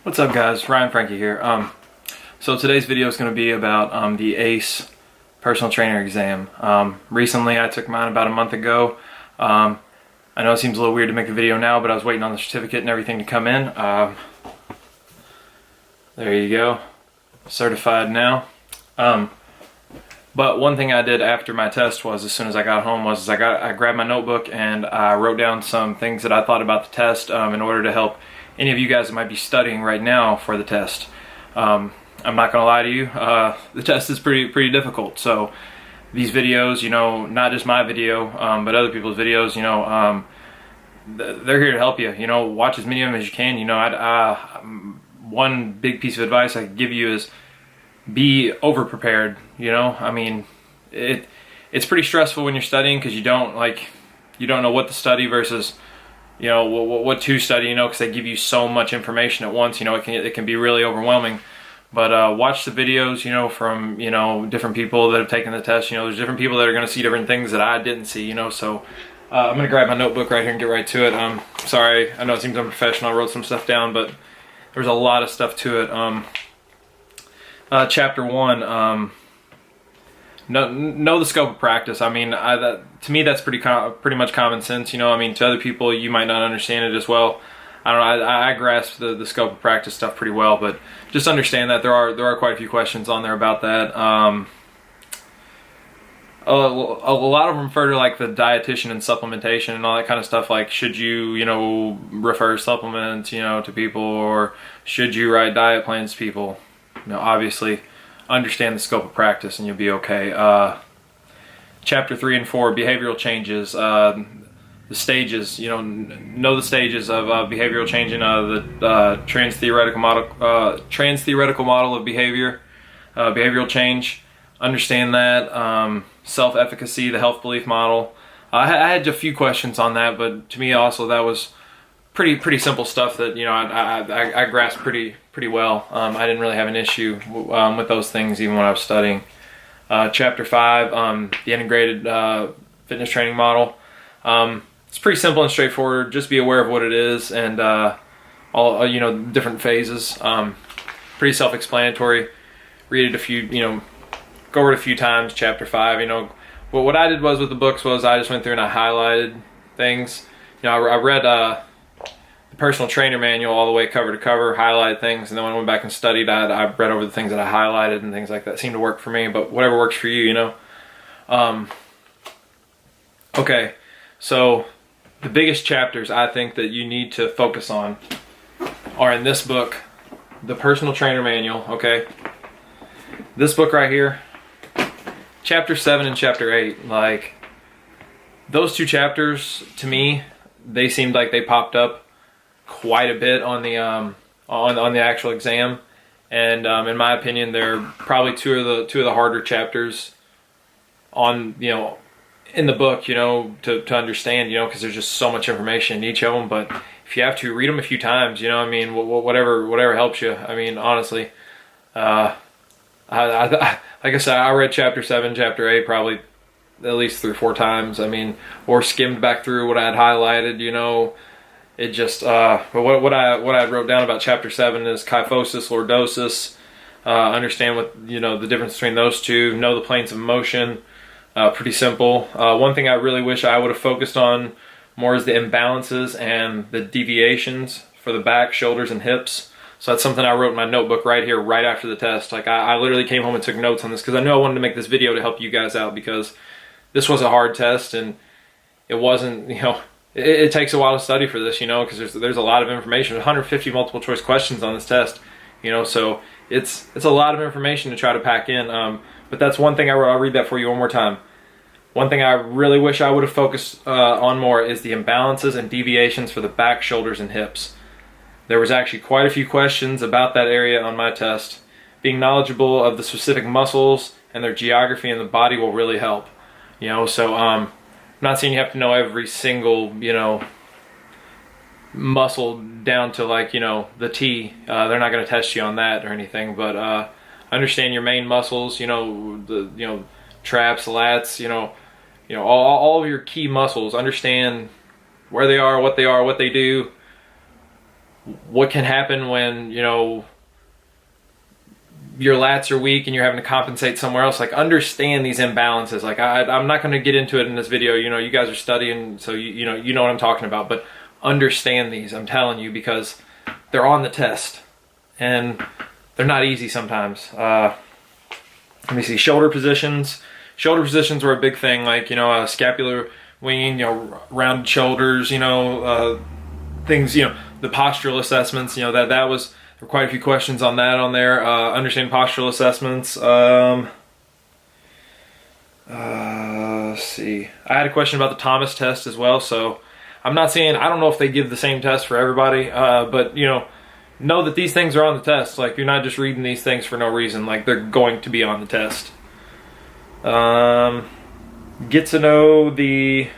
What's up, guys? Ryan Frankie here. So today's video is going to be about the ACE personal trainer exam. Recently I took mine about a month ago. I know it seems a little weird to make the video now, but I was waiting on the certificate and everything to come in. There you go. Certified now. But one thing I did after my test was, as soon as I got home, I grabbed my notebook and I wrote down some things that I thought about the test in order to help any of you guys that might be studying right now for the test. I'm not gonna lie to you, the test is pretty difficult. So these videos, you know, not just my video, but other people's videos, you know, they're here to help you. You know, watch as many of them as you can. You know, one big piece of advice I could give you is be over prepared. You know, I mean, it's pretty stressful when you're studying because you don't know what to study versus, you know, what to study, you know, because they give you so much information at once. You know, it can be really overwhelming. But watch the videos, you know, from, you know, different people that have taken the test. You know, there's different people that are going to see different things that I didn't see, you know. So I'm going to grab my notebook right here and get right to it. Sorry, I know it seems unprofessional. I wrote some stuff down, but there's a lot of stuff to it. Chapter 1, know the scope of practice. I mean, to me that's pretty much common sense. You know, I mean, to other people you might not understand it as well. I don't know. I grasp the scope of practice stuff pretty well, but just understand that there are quite a few questions on there about that. A lot of them refer to like the dietitian and supplementation and all that kind of stuff. Like, should you know, refer supplements, you know, to people, or should you write diet plans to people? You know, obviously understand the scope of practice and you'll be okay. Chapter 3 and 4, behavioral changes. The stages, you know the stages of behavioral change in the trans-theoretical model of behavior, behavioral change. Understand that. Self-efficacy, the health belief model. I had a few questions on that, but to me also that was pretty simple stuff that, you know, I grasped pretty well. I didn't really have an issue with those things even when I was studying. Chapter 5, the integrated fitness training model. It's pretty simple and straightforward. Just be aware of what it is and all, you know, different phases. Pretty self-explanatory. Read it a few, you know, go over it a few times. Chapter 5, you know. But what I did was with the books was I just went through and I highlighted things. You know, I read the personal trainer manual all the way cover to cover, highlighted things, and then when I went back and studied, I read over the things that I highlighted and things like that. Seemed to work for me, but whatever works for you, you know. Okay, so the biggest chapters I think that you need to focus on are in this book, the personal trainer manual, okay? This book right here, chapter 7 and chapter 8, like, those two chapters, to me, they seemed like they popped up quite a bit on the on the actual exam, and in my opinion, they're probably two of the harder chapters on, you know, in the book, you know, to understand, you know, because there's just so much information in each of them. But if you have to read them a few times, you know, I mean, whatever helps you. I mean, honestly, like I said, I read chapter 7, chapter 8 probably at least 3 or 4 times. I mean, or skimmed back through what I had highlighted, you know. It just, but what I wrote down about chapter 7 is kyphosis, lordosis. Understand what, you know, the difference between those two. Know the planes of motion. Pretty simple. One thing I really wish I would have focused on more is the imbalances and the deviations for the back, shoulders, and hips. So that's something I wrote in my notebook right here, right after the test. Like, I literally came home and took notes on this because I knew I wanted to make this video to help you guys out, because this was a hard test and it wasn't, you know, it takes a while to study for this, you know, because there's a lot of information. There's 150 multiple choice questions on this test, you know, so it's a lot of information to try to pack in. But that's one thing I wrote. I'll read that for you one more time. One thing I really wish I would have focused on more is the imbalances and deviations for the back, shoulders, and hips. There was actually quite a few questions about that area on my test. Being knowledgeable of the specific muscles and their geography in the body will really help, you know. So I'm not saying you have to know every single, you know, muscle down to, like, you know, the T. They're not going to test you on that or anything, but understand your main muscles, you know, the, you know, traps, lats, you know, all of your key muscles. Understand where they are, what they do, what can happen when, you know, your lats are weak and you're having to compensate somewhere else. Like, understand these imbalances. Like, I'm not going to get into it in this video. You know, you guys are studying, so you know what I'm talking about. But understand these, I'm telling you, because they're on the test and they're not easy sometimes. Let me see. Shoulder positions. Shoulder positions were a big thing. Like, you know, scapular winging, you know, rounded shoulders, you know, things, you know, the postural assessments, you know, that was, there were quite a few questions on that on there. Understand postural assessments. Let's see. I had a question about the Thomas test as well. So I'm not saying, I don't know if they give the same test for everybody, but, you know that these things are on the test. Like, you're not just reading these things for no reason. Like, they're going to be on the test. Get to know the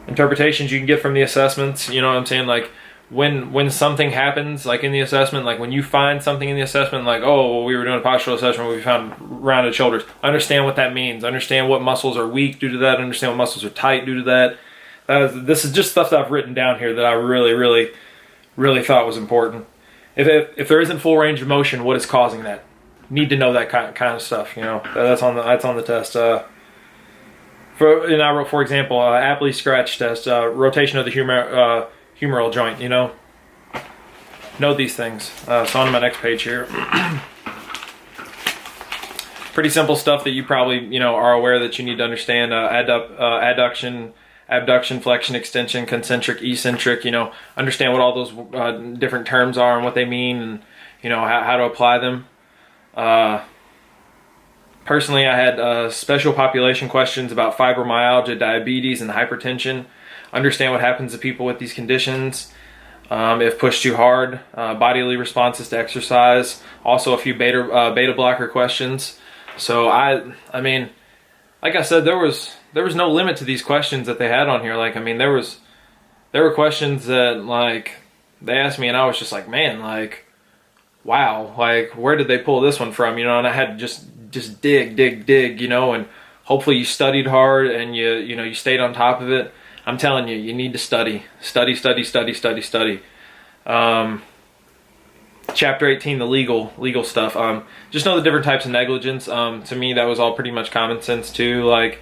interpretations you can get from the assessments. You know what I'm saying? Like, when something happens, like in the assessment, like when you find something in the assessment, like, oh, well, we were doing a postural assessment, we found rounded shoulders. Understand what that means. Understand what muscles are weak due to that. Understand what muscles are tight due to that. This is just stuff that I've written down here that I really thought was important. If there isn't full range of motion, what is causing that? Need to know that kind of stuff. You know, that's on the test. And I wrote, for example, Apley scratch test, rotation of the humeral joint. You know these things. So on to my next page here. Pretty simple stuff that you probably are aware that you need to understand. Adduction, abduction, flexion, extension, concentric, eccentric. Understand what all those different terms are and what they mean, and how to apply them. Personally, I had special population questions about fibromyalgia, diabetes, and hypertension. Understand what happens to people with these conditions if pushed too hard. Bodily responses to exercise. Also, a few beta blocker questions. So I mean, like I said, there was no limit to these questions that they had on here. Like, I mean, there were questions that, like, they asked me, and I was just like, man, like, wow, like, where did they pull this one from? And I had to just dig, and hopefully you studied hard and you stayed on top of it. I'm telling you, you need to study. Chapter 18, the legal stuff. Just know the different types of negligence. To me, that was all pretty much common sense too. Like,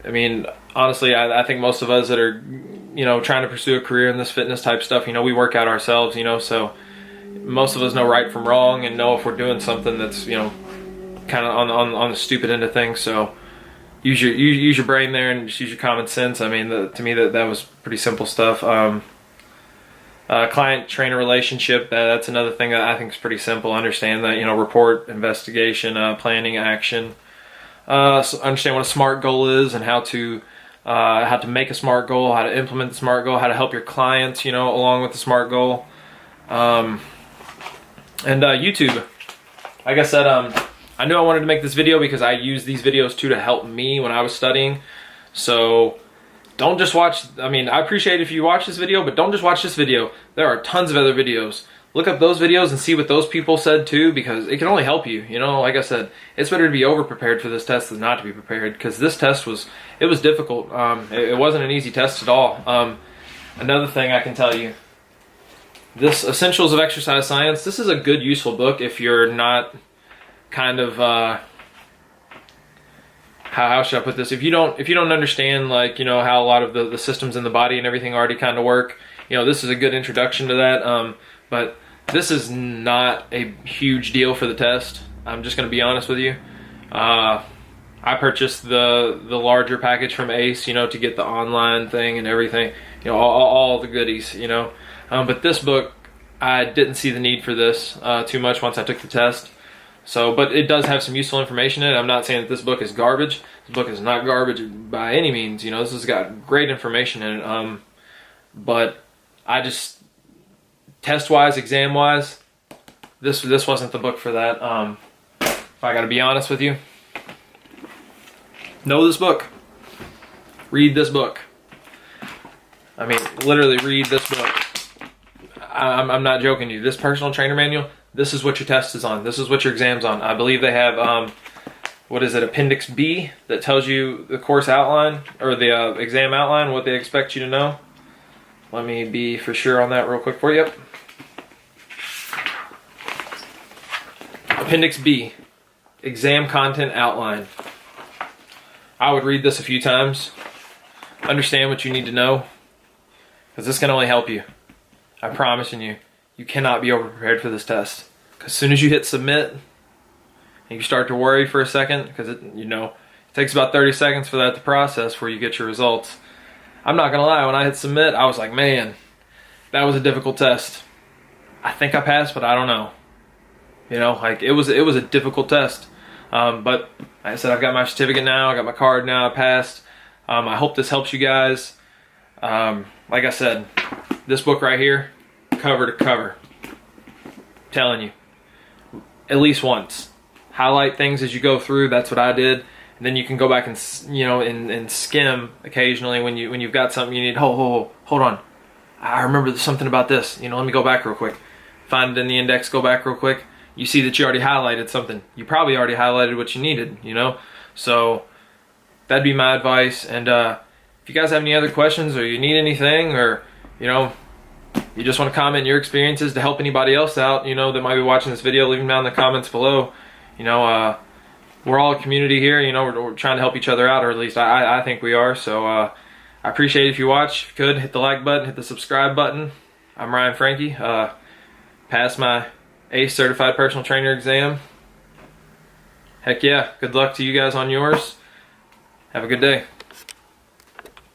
I mean, honestly, I think most of us that are, trying to pursue a career in this fitness type stuff, we work out ourselves, so most of us know right from wrong and know if we're doing something that's, kind of on the stupid end of things. So use your brain there and just use your common sense. I mean, to me, that was pretty simple stuff. Client-trainer relationship, that's another thing that I think is pretty simple. Understand that, report, investigation, planning, action. So understand what a SMART goal is and how to make a SMART goal, how to implement the SMART goal, how to help your clients, along with the SMART goal. And YouTube. Like I said, I knew I wanted to make this video because I use these videos too to help me when I was studying. So don't just watch, I mean, I appreciate if you watch this video, but don't just watch this video. There are tons of other videos. Look up those videos and see what those people said too, because it can only help you. Like I said, it's better to be over-prepared for this test than not to be prepared, because this test was difficult. It wasn't an easy test at all. Another thing I can tell you, this Essentials of Exercise Science, this is a good, useful book if you're not kind of, how should I put this? If you don't understand, like, how a lot of the systems in the body and everything already kind of work, this is a good introduction to that. But this is not a huge deal for the test. I'm just going to be honest with you. I purchased the larger package from ACE, to get the online thing and everything, all the goodies, But this book, I didn't see the need for this too much once I took the test. So, but it does have some useful information in it. I'm not saying that this book is garbage. This book is not garbage by any means. This has got great information in it. But I just, test-wise, exam-wise, this wasn't the book for that. If I gotta be honest with you, know this book. Read this book. I mean, literally read this book. I'm not joking to you. This personal trainer manual, this is what your test is on. This is what your exam's on. I believe they have, what is it, Appendix B, that tells you the course outline, or the exam outline, what they expect you to know. Let me be for sure on that real quick for you. Yep. Appendix B, exam content outline. I would read this a few times, understand what you need to know, because this can only help you. I'm promising you, you cannot be over-prepared for this test. As soon as you hit submit, and you start to worry for a second, because it takes about 30 seconds for that to process before you get your results. I'm not gonna lie, when I hit submit, I was like, man, that was a difficult test. I think I passed, but I don't know. Like it was a difficult test. But like I said, I've got my certificate now, I got my card now, I passed. I hope this helps you guys. Like I said, this book right here, cover to cover, I'm telling you, at least once. Highlight things as you go through, that's what I did. And then you can go back and and skim occasionally when you've got something you need. Hold on, I remember something about this. Let me go back real quick. Find it in the index, go back real quick. You see that you already highlighted something. You probably already highlighted what you needed, So that'd be my advice. And if you guys have any other questions or you need anything, or you just want to comment your experiences to help anybody else out, that might be watching this video, leave them down in the comments below. We're all a community here, we're trying to help each other out, or at least I think we are. So I appreciate it if you watch. If you could, hit the like button, hit the subscribe button. I'm Ryan Frankie. Passed my ACE Certified Personal Trainer exam. Heck yeah, good luck to you guys on yours. Have a good day.